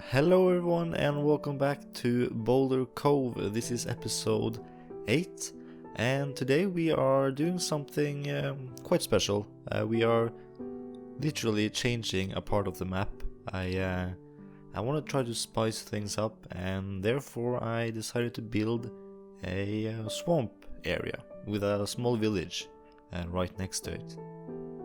Hello everyone and welcome back to Boulder Cove. This is episode 8 and today we are doing something quite special. We are literally changing a part of the map. I want to try to spice things up and therefore I decided to build a swamp area with a small village right next to it.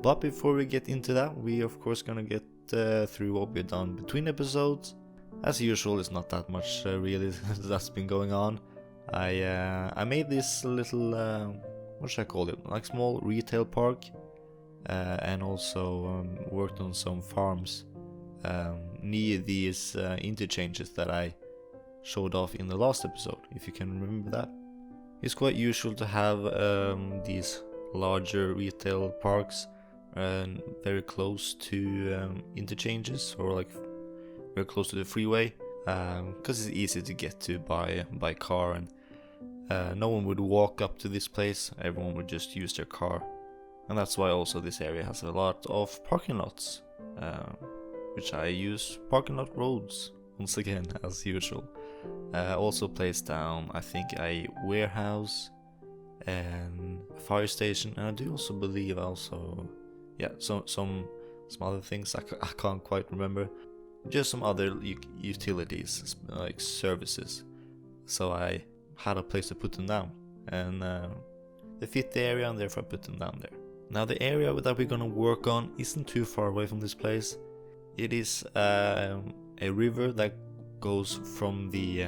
But before we get into that, we of course gonna get through what we've done between episodes. As usual, it's not that much really that's been going on. I made this little what should I call it, like small retail park, and also worked on some farms near these interchanges that I showed off in the last episode, if you can remember that. It's quite usual to have these larger retail parks very close to interchanges, or like very close to the freeway, because it's easy to get to by car, and no one would walk up to this place, everyone would just use their car. And that's why also this area has a lot of parking lots, which I use parking lot roads once again as usual. Also placed down I think a warehouse and a fire station, and I do also believe some other things I can't quite remember. Just some other utilities, like services. So I had a place to put them down, and they fit the area, and therefore I put them down there. Now the area that we're gonna work on isn't too far away from this place. It is a river that goes from the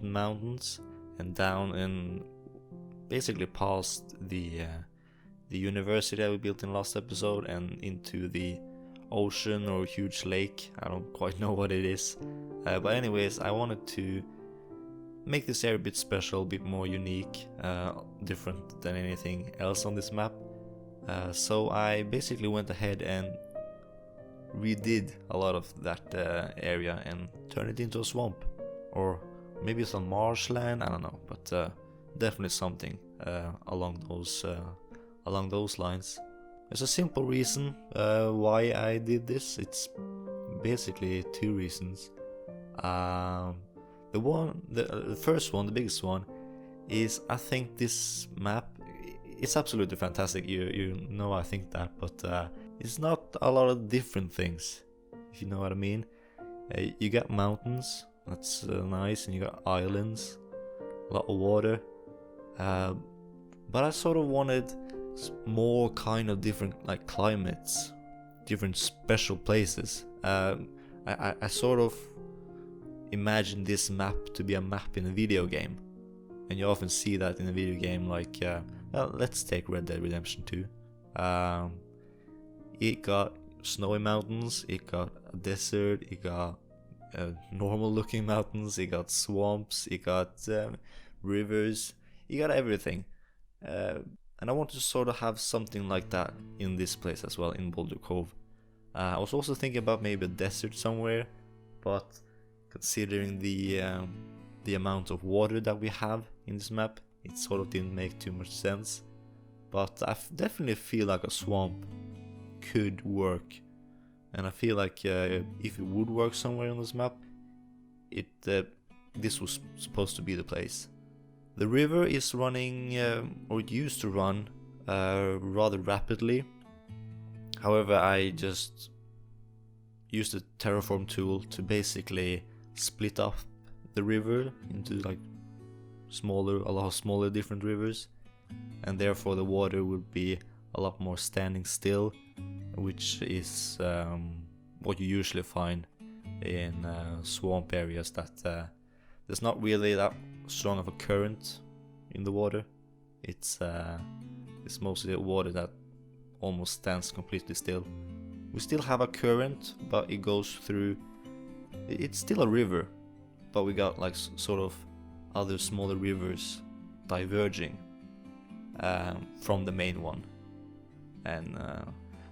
mountains and down, and basically past the university that we built in last episode, and into the ocean or huge lake. I don't quite know what it is, but anyways, I wanted to make this area a bit special, a bit more unique, different than anything else on this map. So I basically went ahead and redid a lot of that area and turned it into a swamp, or maybe some marshland, I don't know, but definitely something along those lines. There's a simple reason why I did this. It's basically two reasons. The first one, the biggest one, is I think this map, it's absolutely fantastic. You know I think that, but it's not a lot of different things, if you know what I mean. You got mountains, that's nice, and you got islands, a lot of water. But I sort of wanted more kind of different, like, climates, different special places. I sort of imagine this map to be a map in a video game, and you often see that in a video game, like let's take Red Dead Redemption 2. It got snowy mountains, it got a desert, it got normal looking mountains, it got swamps, it got rivers, it got everything. And I want to sort of have something like that in this place as well, in Boulder Cove. I was also thinking about maybe a desert somewhere, but considering the amount of water that we have in this map, it sort of didn't make too much sense. But I definitely feel like a swamp could work, and I feel like if it would work somewhere on this map, this was supposed to be the place. The river is running, or it used to run, rather rapidly. However, I just used the terraform tool to basically split up the river into like a lot smaller different rivers, and therefore the water would be a lot more standing still, which is what you usually find in swamp areas, that there's not really that strong of a current in the water. It's mostly water that almost stands completely still. We still have a current, but it goes through, it's still a river, but we got like sort of other smaller rivers diverging from the main one. And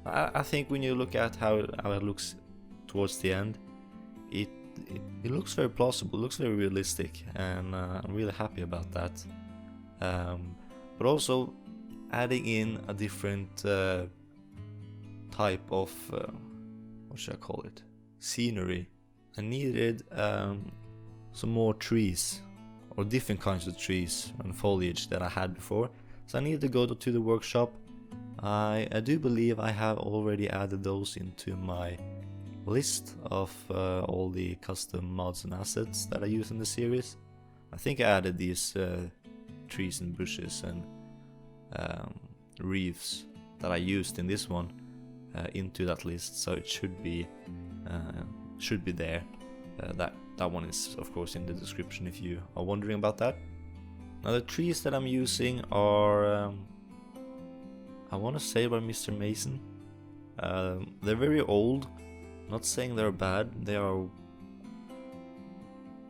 I think when you look at how it looks towards the end, it looks very plausible, it looks very realistic, and I'm really happy about that. But also adding in a different type of what should I call it, scenery, I needed some more trees, or different kinds of trees and foliage that I had before. So I needed to go to the workshop. I do believe I have already added those into my list of all the custom mods and assets that I use in the series. I think I added these trees and bushes and reefs that I used in this one into that list, so it should be there. That one is of course in the description if you are wondering about that. Now the trees that I'm using are I want to say by Mr. Mason. They're very old. Not saying they're bad. They're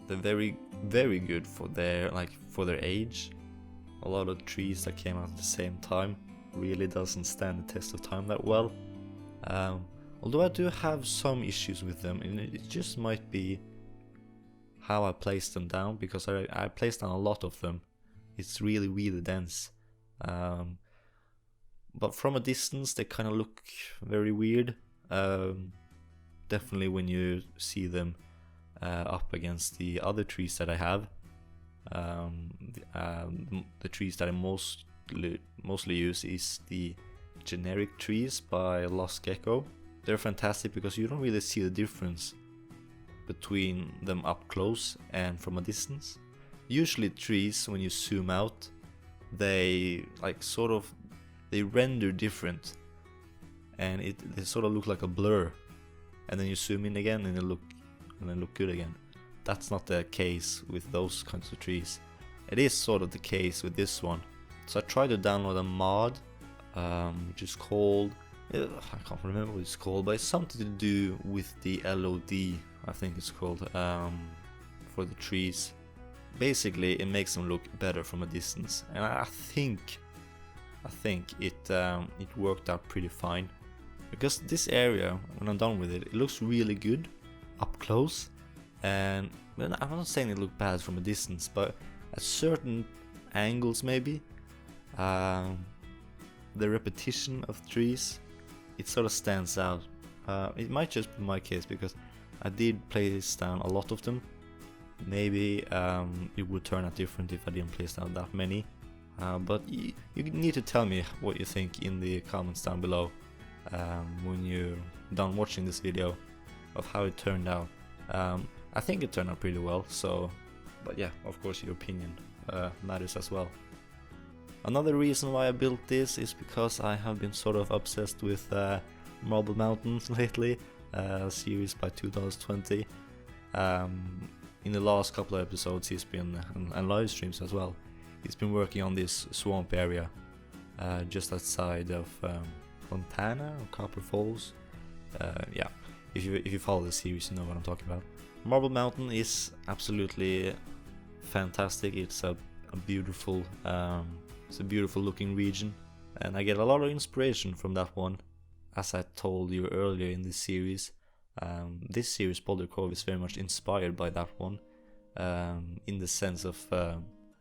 very, very good for their age. A lot of trees that came out at the same time really doesn't stand the test of time that well. Although I do have some issues with them, and it just might be how I place them down, because I placed down a lot of them. It's really, really dense. But from a distance they kind of look very weird. Definitely when you see them up against the other trees that I have. The trees that I mostly use is the generic trees by Lost Gecko. They're fantastic because you don't really see the difference between them up close and from a distance. Usually trees, when you zoom out, they render different, and they sort of look like a blur, and then you zoom in again and they look good again. That's not the case with those kinds of trees. It is sort of the case with this one. So I tried to download a mod which is called, I can't remember what it's called, but it's something to do with the LOD, I think it's called, for the trees. Basically it makes them look better from a distance, and I think it worked out pretty fine, because this area, when I'm done with it, it looks really good up close. And I'm not saying it looked bad from a distance, but at certain angles maybe, the repetition of trees, it sort of stands out. It might just be my case, because I did place down a lot of them. Maybe it would turn out different if I didn't place down that many. But you need to tell me what you think in the comments down below when you're done watching this video, of how it turned out. I think it turned out pretty well, so, but yeah, of course your opinion matters as well. Another reason why I built this is because I have been sort of obsessed with Marble Mountains lately, series by 2020. In the last couple of episodes he's been, and live streams as well, he's been working on this swamp area just outside of Montana or Copper Falls. Yeah, if you follow the series you know what I'm talking about. Marble Mountain is absolutely fantastic. It's a beautiful looking region, and I get a lot of inspiration from that one. As I told you earlier in this series, Boulder Cove is very much inspired by that one, in the sense of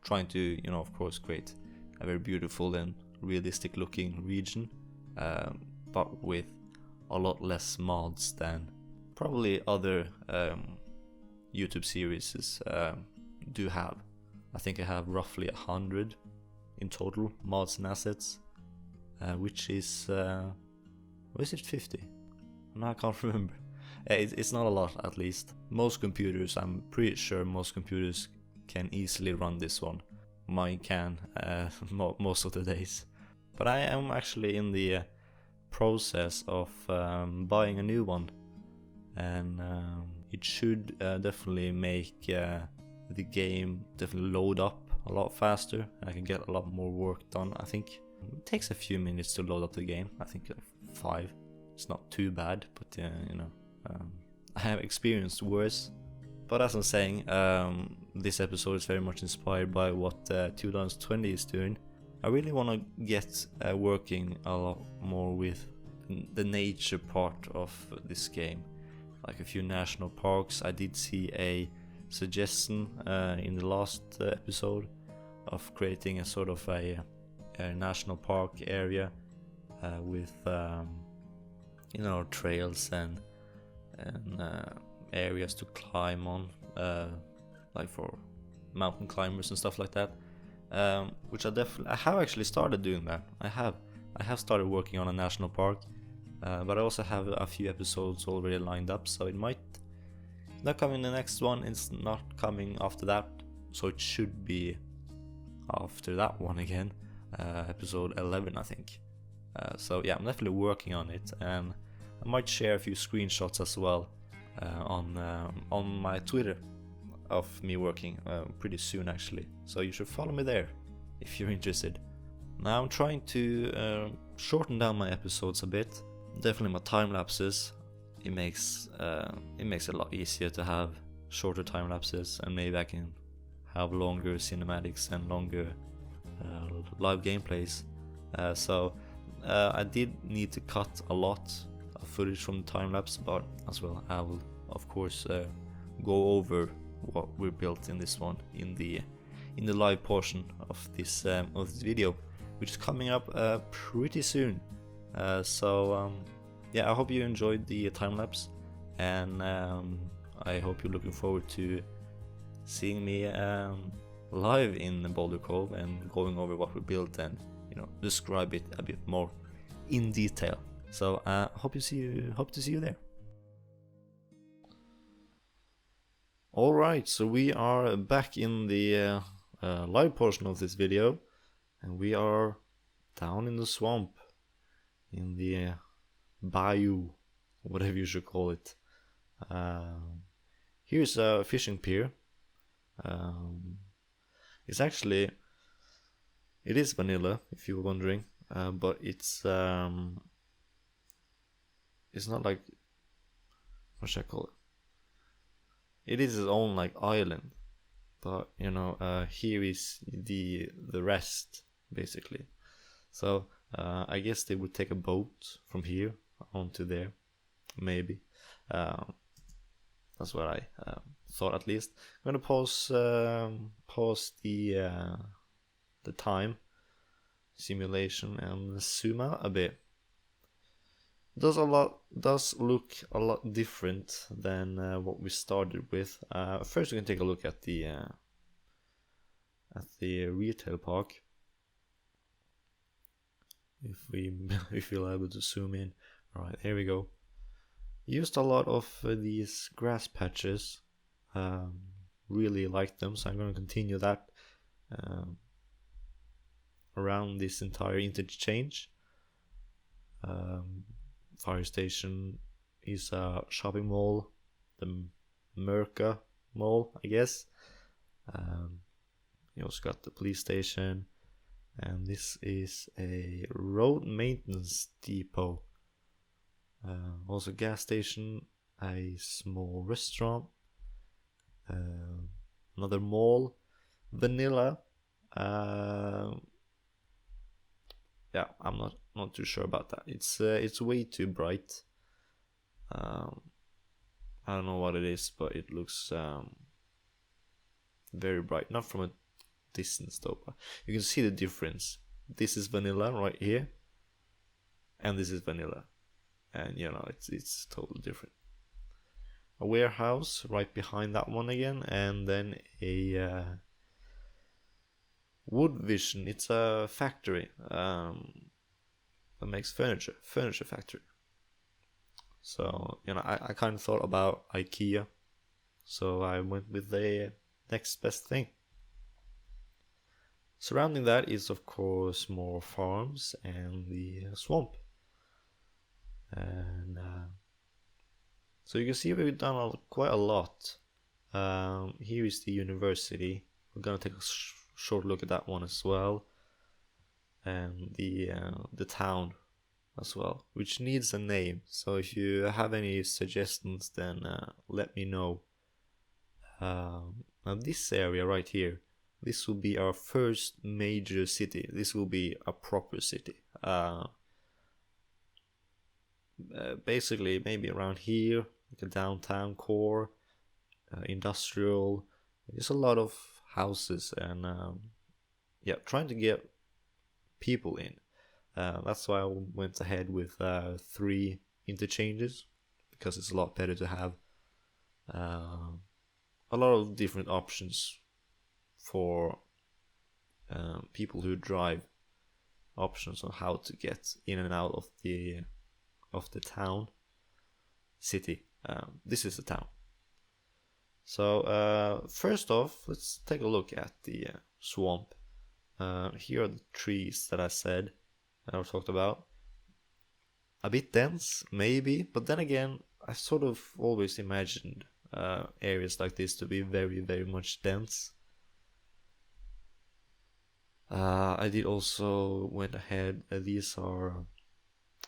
trying to, of course, create a very beautiful and realistic looking region, but with a lot less mods than probably other YouTube series do have. I think I have roughly 100 in total mods and assets, which is or is it 50? No, I can't remember. It's not a lot, at least. Most computers, I'm pretty sure most computers can easily run this one. Mine can most of the days. But I am actually in the process of buying a new one, and it should definitely make the game definitely load up a lot faster, and I can get a lot more work done. I think it takes a few minutes to load up the game. I think 5. It's not too bad, but I have experienced worse. But as I'm saying, this episode is very much inspired by what 2020 is doing. I really want to get working a lot more with the nature part of this game, like a few national parks. I did see a suggestion in the last episode of creating a sort of a national park area with trails and areas to climb on, like for mountain climbers and stuff like that. Which I have actually started doing that. I have started working on a national park, but I also have a few episodes already lined up, so it might not come in the next one. It's not coming after that, so it should be after that one again, episode 11, I think. So yeah, I'm definitely working on it, and I might share a few screenshots as well on my Twitter of me working pretty soon actually. So you should follow me there if you're interested. Now I'm trying to shorten down my episodes a bit. Definitely my time lapses. It makes it a lot easier to have shorter time lapses, and maybe I can have longer cinematics and longer live gameplays. So I did need to cut a lot of footage from the time lapse, but as well I will of course go over what we built in this one in the live portion of this video, which is coming up pretty soon. Yeah, I hope you enjoyed the time lapse, and I hope you're looking forward to seeing me live in Boulder Cove and going over what we built and describe it a bit more in detail. So hope to see you there. Alright, so we are back in the live portion of this video, and we are down in the swamp, in the bayou, whatever you should call it. Here's a fishing pier. It is vanilla, if you were wondering, but it's not like, what should I call it? It is its own like island, but here is the rest basically. So I guess they would take a boat from here onto there, maybe. That's what I thought at least. I'm gonna pause the time simulation and zoom out a bit. Does look a lot different than what we started with. First we can take a look at the retail park. If we're able to zoom in. Alright, here we go. Used a lot of these grass patches. Really like them, so I'm going to continue that around this entire interchange. Fire station is a shopping mall, the Merca Mall, I guess. You also got the police station, and this is a road maintenance depot. Also gas station, a small restaurant, another mall, vanilla. Yeah, I'm not too sure about that. It's way too bright. I don't know what it is, but it looks very bright. Not from a distance though, but you can see the difference. This is vanilla right here, and this is vanilla, and it's totally different. A warehouse right behind that one again, and then a Wood Vision. It's a factory that makes furniture factory. So I kind of thought about IKEA, so I went with the next best thing. Surrounding that is of course more farms and the swamp, and so you can see we've done quite a lot. Here is the university. We're gonna take a short look at that one as well, and the town as well, which needs a name. So if you have any suggestions, then let me know. Now this area right here, this will be our first major city. This will be a proper city. Basically maybe around here, like a downtown core, industrial. There's a lot of houses, and yeah, trying to get people in. That's why I went ahead with 3 interchanges, because it's a lot better to have a lot of different options for people who drive, options on how to get in and out of the town, city. This is the town. So first off, let's take a look at the swamp. Here are the trees that I said, that I talked about. A bit dense, maybe, but then again, I sort of always imagined areas like this to be very, very much dense. I did also went ahead. These are,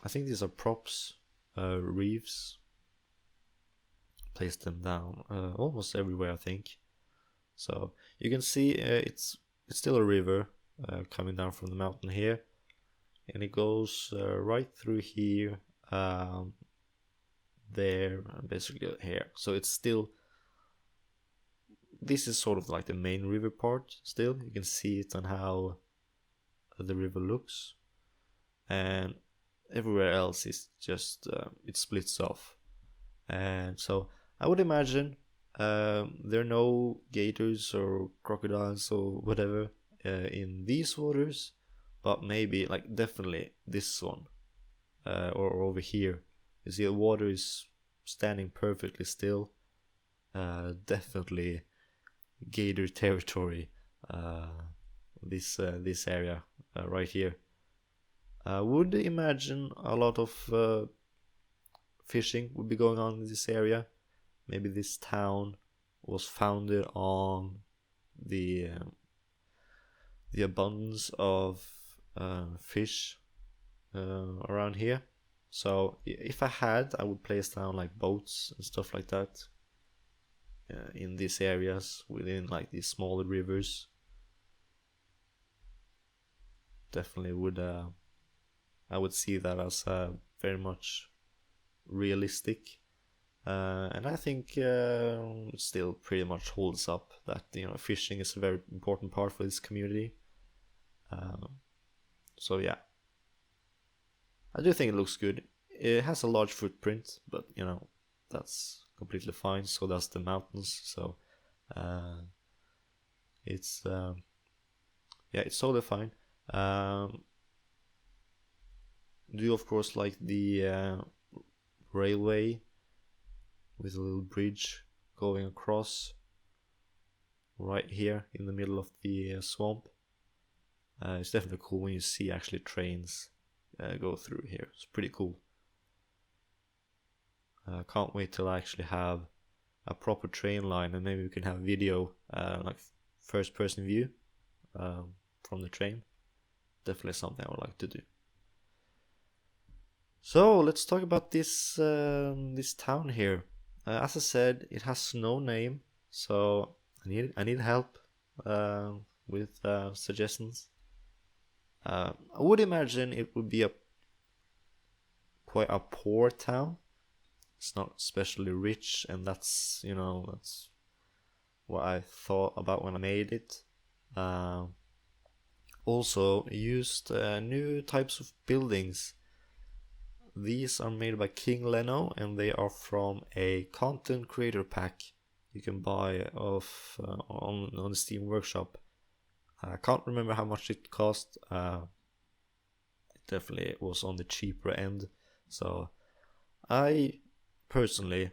I think these are props, reefs. Placed them down almost everywhere, I think. So you can see it's still a river coming down from the mountain here, and it goes right through here, there, and basically here. So it's still, this is sort of like the main river part still. You can see it on how the river looks, and everywhere else is just it splits off. And so I would imagine there are no gators or crocodiles or whatever in these waters, but maybe, like, definitely this one or over here. You see the water is standing perfectly still. Definitely gator territory, this area right here. I would imagine a lot of fishing would be going on in this area. Maybe this town was founded on the abundance of fish around here. So if I had, I would place down like boats and stuff like that in these areas within like these smaller rivers. Definitely would I would see that as very much realistic, and I think it still pretty much holds up that, you know, fishing is a very important part for this community. So yeah, I do think it looks good. It has a large footprint, but you know, that's completely fine. So does the mountains. So it's yeah, it's totally fine. Do you of course like the railway with a little bridge going across right here in the middle of the swamp? It's definitely cool when you see actually trains go through here. It's pretty cool. Can't wait till I actually have a proper train line, and maybe we can have video, like first person view from the train. Definitely something I would like to do. So let's talk about this this town here. As I said, it has no name, so I need help with suggestions. I would imagine it would be quite a poor town. It's not especially rich, and that's, you know, that's what I thought about when I made it. Also used new types of buildings. These are made by King Leno, and they are from a content creator pack you can buy off on the Steam Workshop. I can't remember how much it cost. It definitely was on the cheaper end. So I personally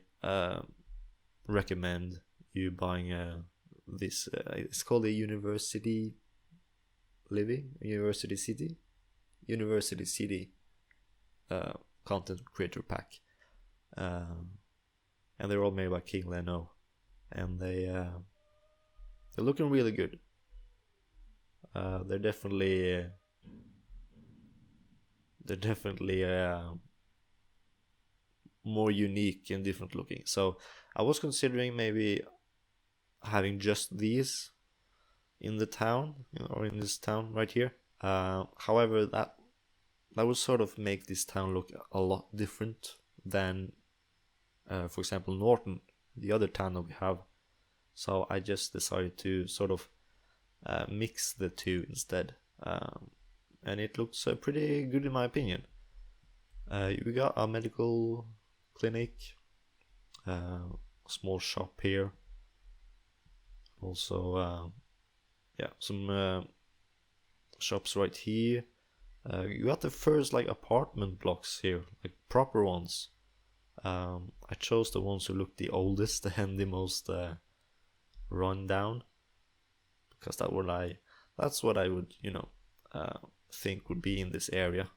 recommend you buying this. It's called a University City content creator pack, and they're all made by King Leno, and they're looking really good. They're definitely more unique and different looking. So I was considering maybe having just these in the town, you know, or in this town right here. However, that would sort of make this town look a lot different than, for example, Norton, the other town that we have. So I just decided to sort of mix the two instead, and it looks pretty good in my opinion. We got a medical clinic, small shop here. Also, yeah, some shops right here. You got the first like apartment blocks here, like proper ones. I chose the ones who look the oldest and the most run down, because that's what I would, you know, think would be in this area.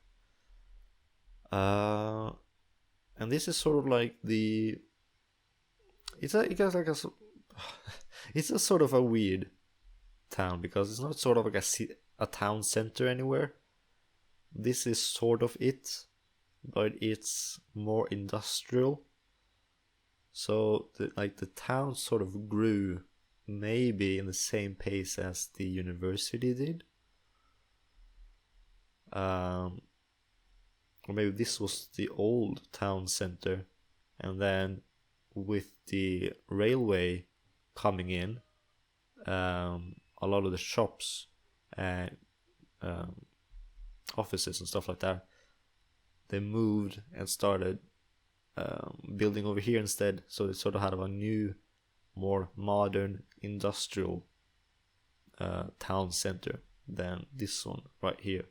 And this is sort of like it's a sort of a weird town, because it's not sort of like a town center anywhere. This is sort of it, but it's more industrial. So the town sort of grew maybe in the same pace as the university did. Or maybe this was the old town center, and then with the railway coming in, a lot of the shops and offices and stuff like that, they moved and started building over here instead. So they sort of had a new, more modern industrial town center than this one right here.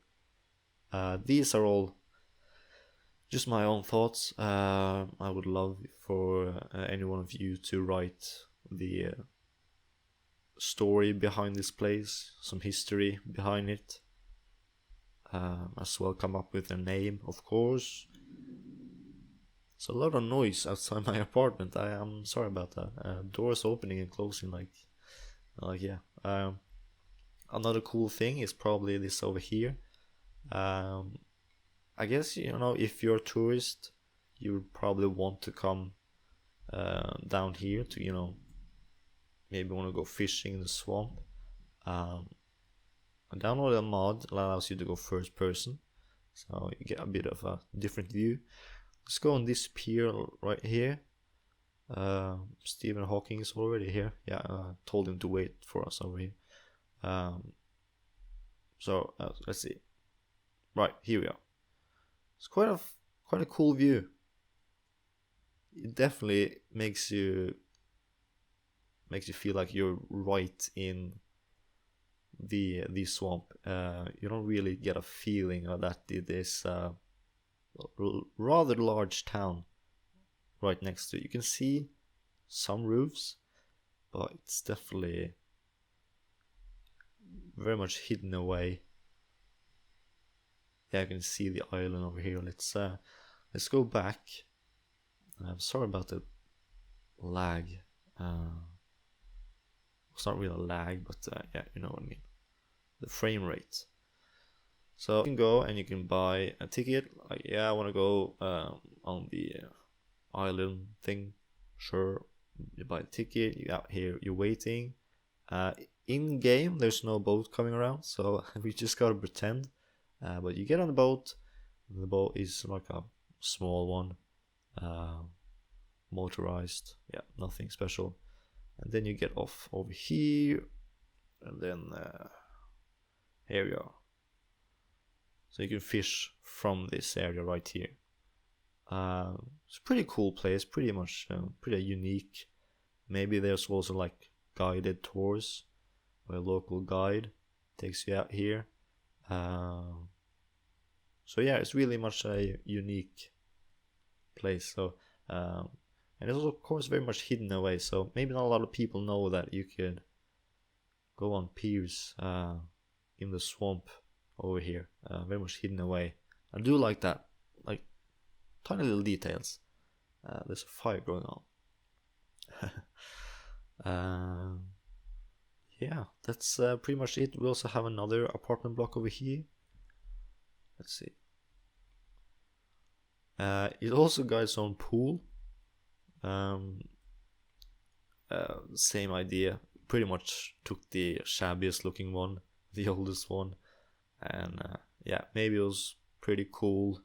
These are all just my own thoughts. I would love for any one of you to write the story behind this place, some history behind it. As well, come up with a name, of course. It's a lot of noise outside my apartment. I am sorry about that. Doors opening and closing, like yeah. Another cool thing is probably this over here. I guess, you know, if you're a tourist, you would probably want to come down here to, you know, maybe want to go fishing in the swamp. I downloaded a mod that allows you to go first person, so you get a bit of a different view. Let's go on this pier right here. Stephen Hawking is already here. Yeah, told him to wait for us over here. So let's see. Right, here we are. It's quite a cool view. It definitely makes you feel like you're right in the swamp. You don't really get a feeling of that it is a rather large town right next to it. You can see some roofs, but it's definitely very much hidden away. Yeah, you can see the island over here. Let's go back. I'm sorry about the lag. It's not really a lag, but yeah, you know what I mean. The frame rate. So you can go and you can buy a ticket. Like, yeah, I want to go on the island thing. Sure, you buy a ticket. You out here, you're waiting. In game, there's no boat coming around, so we just gotta pretend. But you get on the boat. The boat is like a small one, motorized. Yeah, nothing special. And then you get off over here, and then here we are. So you can fish from this area right here. It's a pretty cool place, pretty much pretty unique. Maybe there's also like guided tours where a local guide takes you out here. So yeah, it's really much a unique place. So and it's also, of course, very much hidden away. So maybe not a lot of people know that you could go on piers in the swamp over here, very much hidden away. I do like that, like tiny little details. There's a fire going on. Yeah, that's pretty much it. We also have another apartment block over here. Let's see. It also got its own pool. Same idea. Pretty much took the shabbiest looking one, the oldest one, and yeah, maybe it was pretty cool.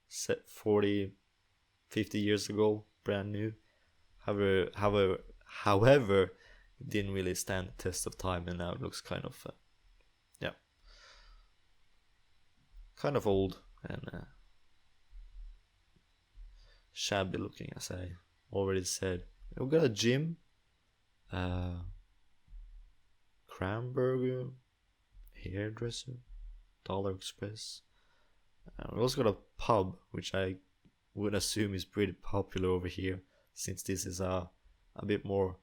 Set 40, 50 years ago, brand new. However, it didn't really stand the test of time, and now it looks kind of, yeah, kind of old and shabby looking, as I already said. We've got a gym, Cranberger, hairdresser, Dollar Express. We also got a pub, which I would assume is pretty popular over here, since this is a bit more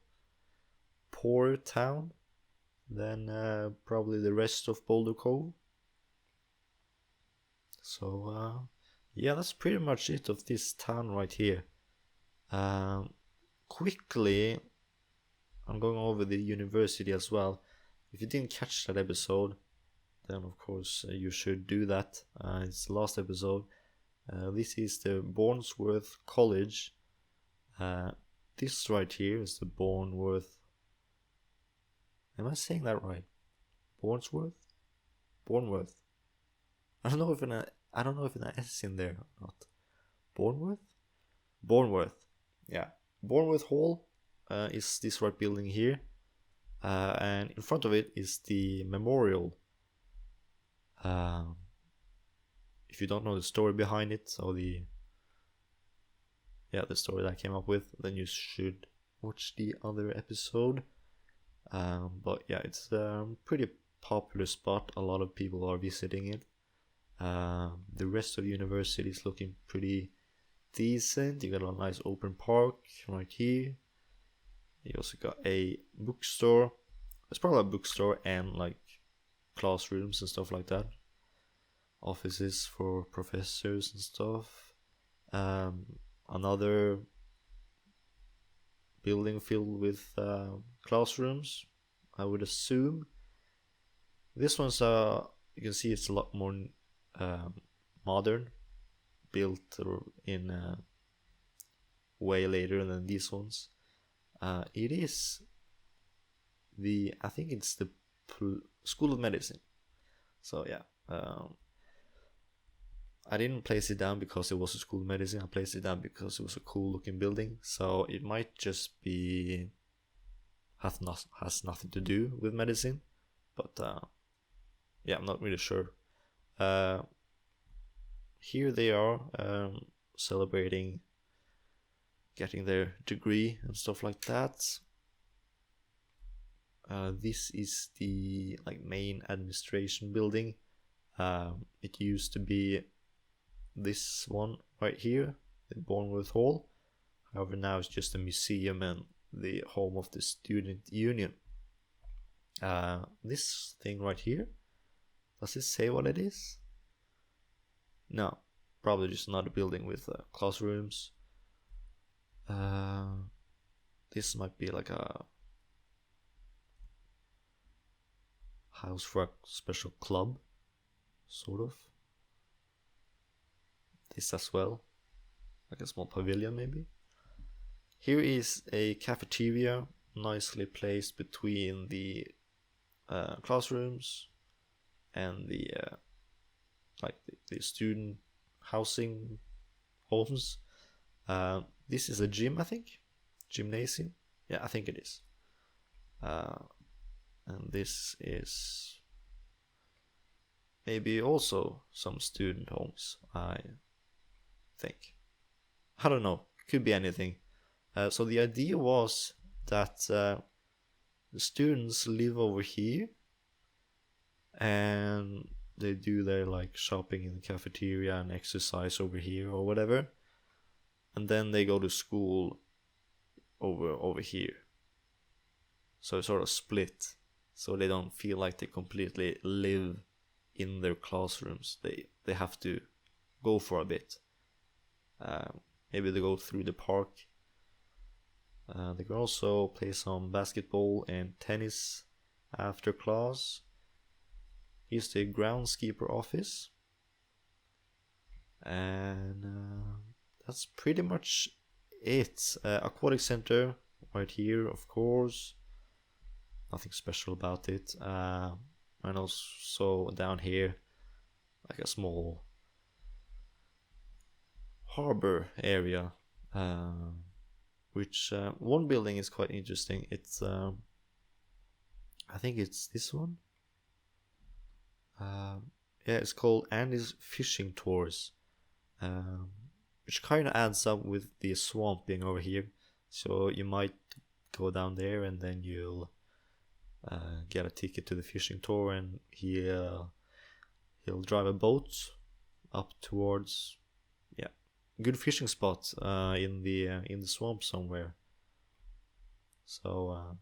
poorer town than probably the rest of Boulder Cove. So yeah, that's pretty much it of this town right here. Quickly, I'm going over the university as well. If you didn't catch that episode, then of course you should do that. It's the last episode. This is the Bournemouth College. This right here is the Bournemouth. Am I saying that right? Bournemouth. I don't know if an S in there or not. Bournemouth. Yeah. Bournemouth Hall is this right building here, and in front of it is the memorial. If you don't know the story behind it, or the story that I came up with, then you should watch the other episode. But yeah, it's a pretty popular spot. A lot of people are visiting it. The rest of the university is looking pretty decent. You got a nice open park right here. You also got a bookstore. It's probably a bookstore and like classrooms and stuff like that. Offices for professors and stuff. Another building filled with classrooms, I would assume. This one's you can see it's a lot more modern, built in way later than these ones. It is I think it's the School of Medicine. So yeah, I didn't place it down because it was a School of Medicine. I placed it down because it was a cool looking building. So it might just be has nothing to do with medicine, but yeah, I'm not really sure. Here they are celebrating getting their degree and stuff like that. This is the main administration building. It used to be this one right here, the Bournemouth Hall. However, now it's just a museum and the home of the student union. This thing right here, does it say what it is? No, probably just another building with classrooms. This might be like a house for a special club, sort of. This as well, like a small pavilion maybe. Here is a cafeteria, nicely placed between the classrooms and the student housing homes. This is a gym, I think. Gymnasium. Yeah, I think it is. And this is maybe also some student homes, I think. I don't know. Could be anything. So the idea was that the students live over here and they do their shopping in the cafeteria and exercise over here or whatever, and then they go to school over here. So it's sort of split, so they don't feel like they completely live in their classrooms. They have to go for a bit. Maybe they go through the park. They can also play some basketball and tennis after class. Here's the groundskeeper office. And that's pretty much it. Aquatic center right here, of course. Nothing special about it. And also down here, like a small harbor area. Which one building is quite interesting. It's I think it's this one. Yeah, it's called Andy's Fishing Tours, which kind of adds up with the swamp being over here. So you might go down there and then you'll get a ticket to the fishing tour, and he'll drive a boat up towards good fishing spot in the swamp somewhere. So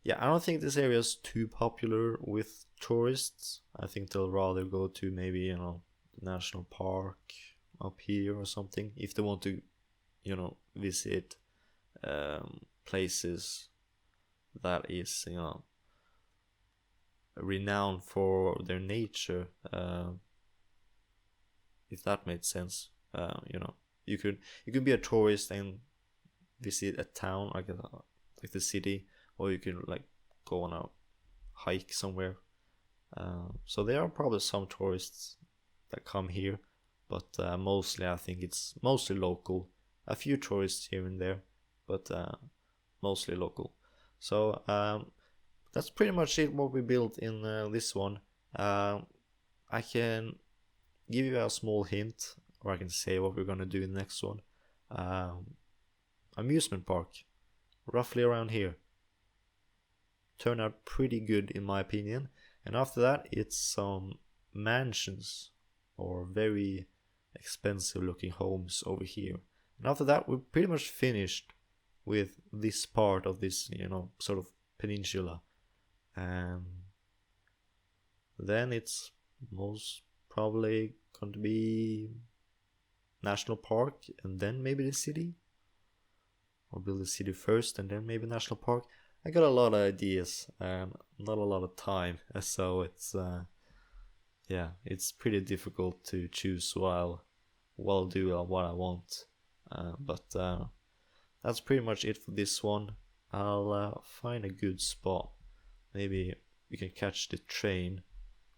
I don't think this area is too popular with tourists. I think they'll rather go to maybe the national park up here or something if they want to visit places that is renowned for their nature, if that made sense. You could be a tourist and visit a town like the city, or you can like go on a hike somewhere. So there are probably some tourists that come here, but mostly I think it's mostly local. A few tourists here and there, but mostly local. So that's pretty much it what we built in this one. I can give you a small hint, or I can say what we're gonna do in the next one. Amusement park, roughly around here. Turned out pretty good in my opinion. And after that, it's some mansions or very expensive looking homes over here. And after that, we're pretty much finished with this part of this, sort of peninsula. And then it's most probably going to be national park and then maybe the city. Or build the city first and then maybe national park. I got a lot of ideas and not a lot of time, so it's it's pretty difficult to choose what I'll do or what I want. But that's pretty much it for this one. I'll find a good spot. Maybe we can catch the train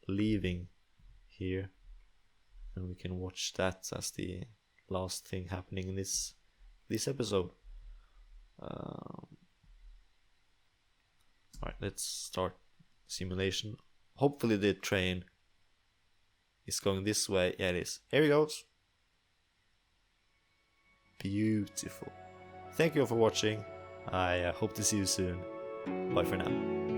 leaving here, and we can watch that as the last thing happening in this episode. Alright, let's start simulation. Hopefully the train is going this way. Yeah, it is. Here it goes. Beautiful. Thank you all for watching. I hope to see you soon. Bye for now.